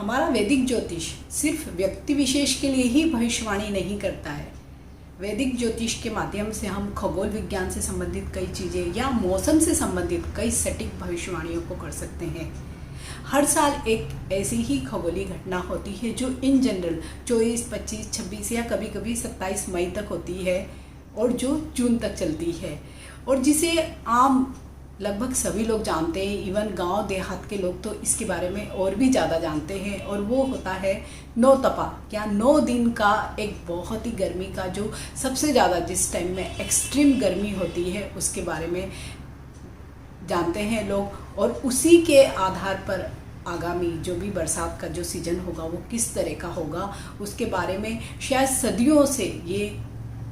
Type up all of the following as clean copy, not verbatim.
हमारा वैदिक ज्योतिष सिर्फ व्यक्ति विशेष के लिए ही भविष्यवाणी नहीं करता है। वैदिक ज्योतिष के माध्यम से हम खगोल विज्ञान से संबंधित कई चीज़ें या मौसम से संबंधित कई सटीक भविष्यवाणियों को कर सकते हैं। हर साल एक ऐसी ही खगोलीय घटना होती है जो इन जनरल 24, 25, 26 या कभी कभी 27 मई तक होती है और जो जून तक चलती है और जिसे आम लगभग सभी लोग जानते हैं। इवन गांव देहात के लोग तो इसके बारे में और भी ज़्यादा जानते हैं और वो होता है नौतपा, क्या 9 दिन का एक बहुत ही गर्मी का जो सबसे ज़्यादा जिस टाइम में एक्सट्रीम गर्मी होती है उसके बारे में जानते हैं लोग। और उसी के आधार पर आगामी जो भी बरसात का जो सीजन होगा वो किस तरह का होगा उसके बारे में शायद सदियों से ये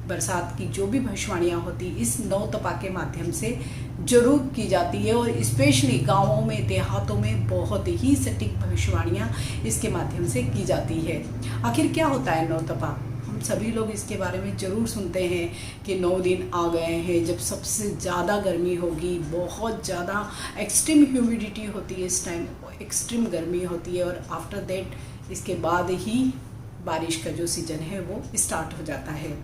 बरसात की जो भी भविष्यवाणियाँ होती इस नौतपा के माध्यम से जरूर की जाती है और स्पेशली गांवों में देहातों में बहुत ही सटीक भविष्यवाणियाँ इसके माध्यम से की जाती है। आखिर क्या होता है नौतपा? हम सभी लोग इसके बारे में ज़रूर सुनते हैं कि 9 दिन आ गए हैं जब सबसे ज़्यादा गर्मी होगी, बहुत ज़्यादा एक्सट्रीम ह्यूमिडिटी होती है, इस टाइम एक्सट्रीम गर्मी होती है और आफ्टर दैट इसके बाद ही बारिश का जो सीजन है वो स्टार्ट हो जाता है।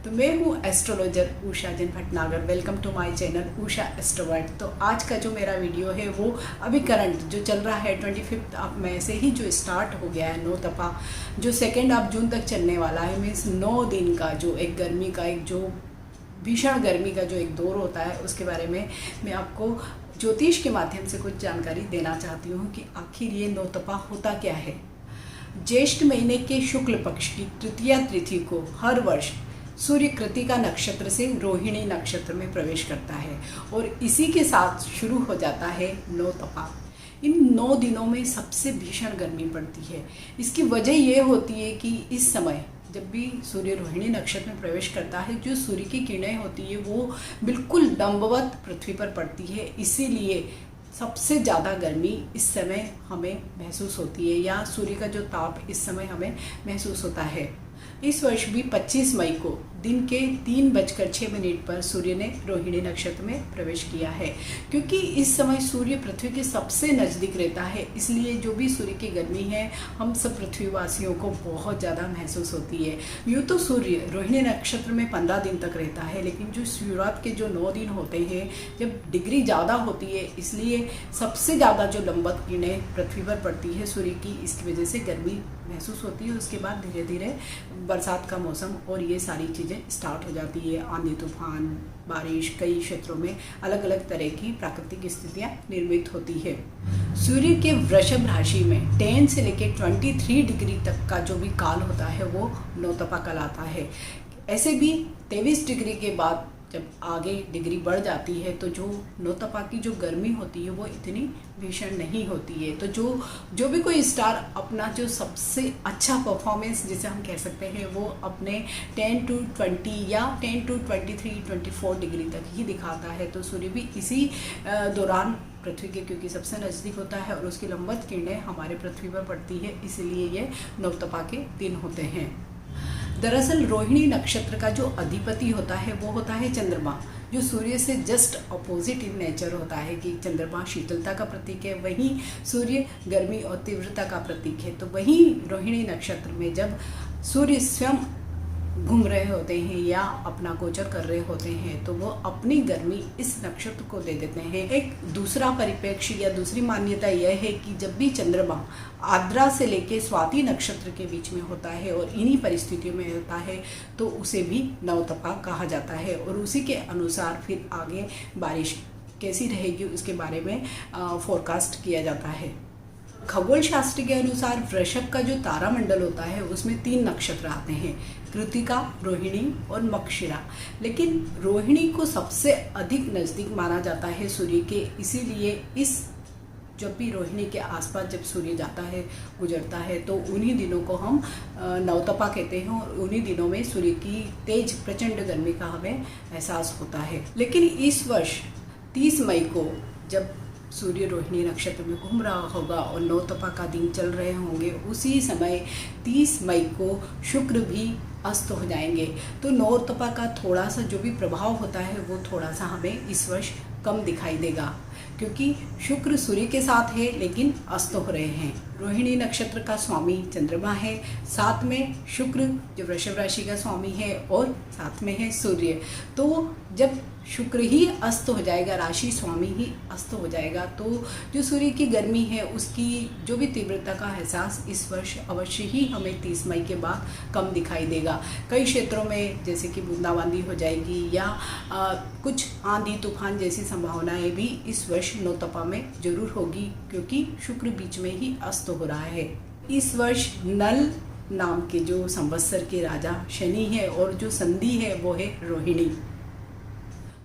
तो मैं हूँ astrologer Usha Jain Bhatnagar. Welcome to my channel Usha astrovert. तो आज का जो मेरा वीडियो है वो अभी करंट जो चल रहा है 25 ऑफ मई से ही जो स्टार्ट हो गया है नौतपा, जो 2 ऑफ जून तक चलने वाला है। मीन्स 9 दिन का जो एक गर्मी का एक जो भीषण गर्मी का जो एक दौर होता है उसके बारे में मैं आपको ज्योतिष के माध्यम से कुछ जानकारी देना चाहती हूँ कि आखिर ये नौतपा होता क्या है। ज्येष्ठ महीने के शुक्ल पक्ष की तृतीया तिथि को हर वर्ष सूर्य कृतिका नक्षत्र से रोहिणी नक्षत्र में प्रवेश करता है और इसी के साथ शुरू हो जाता है नौतपा। इन 9 दिनों में सबसे भीषण गर्मी पड़ती है। इसकी वजह ये होती है कि इस समय जब भी सूर्य रोहिणी नक्षत्र में प्रवेश करता है जो सूर्य की किरणें होती है वो बिल्कुल दंडवत पृथ्वी पर पड़ती है, इसीलिए सबसे ज़्यादा गर्मी इस समय हमें महसूस होती है या सूर्य का जो ताप इस समय हमें महसूस होता है। इस वर्ष भी 25 मई को दिन के 3:06 पर सूर्य ने रोहिणी नक्षत्र में प्रवेश किया है। क्योंकि इस समय सूर्य पृथ्वी के सबसे नज़दीक रहता है इसलिए जो भी सूर्य की गर्मी है हम सब पृथ्वीवासियों को बहुत ज़्यादा महसूस होती है। यूँ तो सूर्य रोहिणी नक्षत्र में 15 दिन तक रहता है, लेकिन जो शुरुआत के जो 9 दिन होते हैं जब डिग्री ज़्यादा होती है इसलिए सबसे ज़्यादा जो लंबवत किरणें पृथ्वी पर पड़ती है सूर्य की, इसकी वजह से गर्मी महसूस होती है। उसके बाद धीरे धीरे बरसात का मौसम और ये सारी चीज़ें स्टार्ट हो जाती है। आंधी तूफान, बारिश, कई क्षेत्रों में अलग अलग तरह की प्राकृतिक स्थितियाँ निर्मित होती है। सूर्य के वृषभ राशि में 10 से लेकर 23 डिग्री तक का जो भी काल होता है वो नौतपा कहलाता है। ऐसे भी 23 डिग्री के बाद जब आगे डिग्री बढ़ जाती है तो जो नौतपा की जो गर्मी होती है वो इतनी भीषण नहीं होती है। तो जो भी कोई स्टार अपना जो सबसे अच्छा परफॉर्मेंस जिसे हम कह सकते हैं वो अपने 10 to 20 या 10 to 23, 24 डिग्री तक ही दिखाता है। तो सूर्य भी इसी दौरान पृथ्वी के क्योंकि सबसे नज़दीक होता है और उसकी लंबवत किरणें हमारे पृथ्वी पर पड़ती है, इसलिए ये नौतपा के दिन होते हैं। दरअसल रोहिणी नक्षत्र का जो अधिपति होता है वो होता है चंद्रमा, जो सूर्य से जस्ट अपोजिट इन नेचर होता है कि चंद्रमा शीतलता का प्रतीक है, वहीं सूर्य गर्मी और तीव्रता का प्रतीक है। तो वहीं रोहिणी नक्षत्र में जब सूर्य स्वयं घूम रहे होते हैं या अपना गोचर कर रहे होते हैं तो वो अपनी गर्मी इस नक्षत्र को दे देते हैं। एक दूसरा परिप्रेक्ष्य या दूसरी मान्यता यह है कि जब भी चंद्रमा आर्द्रा से लेके स्वाति नक्षत्र के बीच में होता है और इन्हीं परिस्थितियों में होता है तो उसे भी नौतपा कहा जाता है और उसी के अनुसार फिर आगे बारिश कैसी रहेगी उसके बारे में फोरकास्ट किया जाता है। खगोल शास्त्र के अनुसार वृषभ का जो तारामंडल होता है उसमें 3 नक्षत्र आते हैं, कृतिका, रोहिणी और मक्षिरा। लेकिन रोहिणी को सबसे अधिक नज़दीक माना जाता है सूर्य के, इसीलिए इस जब भी रोहिणी के आसपास जब सूर्य जाता है गुजरता है तो उन्हीं दिनों को हम नौतपा कहते हैं और उन्हीं दिनों में सूर्य की तेज प्रचंड गर्मी का हमें एहसास होता है। लेकिन इस वर्ष 30 मई को जब सूर्य रोहिणी नक्षत्र में घूम रहा होगा और नौतपा का दिन चल रहे होंगे, उसी समय 30 मई को शुक्र भी अस्त हो जाएंगे। तो नौतपा का थोड़ा सा जो भी प्रभाव होता है वो थोड़ा सा हमें इस वर्ष कम दिखाई देगा, क्योंकि शुक्र सूर्य के साथ है लेकिन अस्त हो रहे हैं। रोहिणी नक्षत्र का स्वामी चंद्रमा है, साथ में शुक्र जो वृषभ राशि का स्वामी है और साथ में है सूर्य। तो जब शुक्र ही अस्त हो जाएगा, राशि स्वामी ही अस्त हो जाएगा, तो जो सूर्य की गर्मी है उसकी जो भी तीव्रता का एहसास इस वर्ष अवश्य ही हमें 30 मई के बाद कम दिखाई देगा। कई क्षेत्रों में जैसे कि बूंदाबांदी हो जाएगी या कुछ आंधी तूफान जैसी संभावनाएं भी इस वर्ष नौतपा में जरूर होगी, क्योंकि शुक्र बीच में ही अस्त हो रहा है। इस वर्ष नल नाम के जो संवत्सर के राजा शनि है और जो संधि है वो है रोहिणी।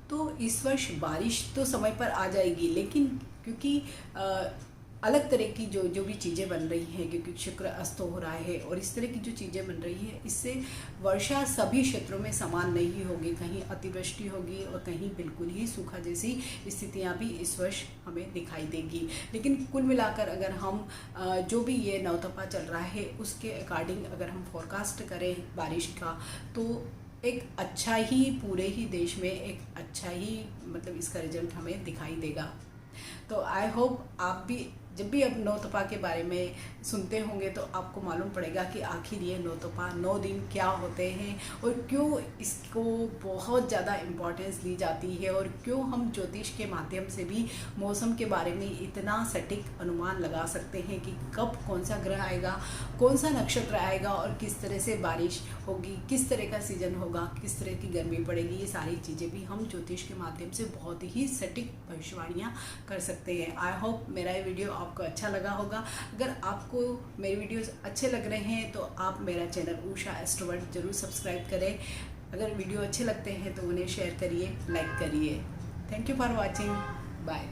तो इस वर्ष बारिश तो समय पर आ जाएगी, लेकिन क्योंकि अलग तरह की जो भी चीज़ें बन रही हैं, क्योंकि शुक्र अस्त हो रहा है और इस तरह की जो चीज़ें बन रही हैं, इससे वर्षा सभी क्षेत्रों में समान नहीं होगी। कहीं अतिवृष्टि होगी और कहीं बिल्कुल ही सूखा जैसी स्थितियां भी इस वर्ष हमें दिखाई देगी। लेकिन कुल मिलाकर अगर हम जो भी ये नवतपा चल रहा है उसके अकॉर्डिंग अगर हम फोरकास्ट करें बारिश का, तो एक अच्छा ही पूरे ही देश में एक अच्छा ही मतलब इसका रिजल्ट हमें दिखाई देगा। तो आई होप आप भी जब भी अब नौतपा के बारे में सुनते होंगे तो आपको मालूम पड़ेगा कि आखिर ये नौतपा 9 दिन क्या होते हैं और क्यों इसको बहुत ज़्यादा इम्पोर्टेंस दी जाती है और क्यों हम ज्योतिष के माध्यम से भी मौसम के बारे में इतना सटीक अनुमान लगा सकते हैं कि कब कौन सा ग्रह आएगा, कौन सा नक्षत्र आएगा और किस तरह से बारिश होगी, किस तरह का सीजन होगा, किस तरह की गर्मी पड़ेगी। ये सारी चीज़ें भी हम ज्योतिष के माध्यम से बहुत ही सटीक भविष्यवाणियाँ कर सकते हैं। आई होप मेरा ये वीडियो आपको अच्छा लगा होगा। अगर आपको मेरे वीडियोस अच्छे लग रहे हैं तो आप मेरा चैनल उषा एस्ट्रो वर्ल्ड जरूर सब्सक्राइब करें। अगर वीडियो अच्छे लगते हैं तो उन्हें शेयर करिए, लाइक करिए। Thank you for watching. Bye.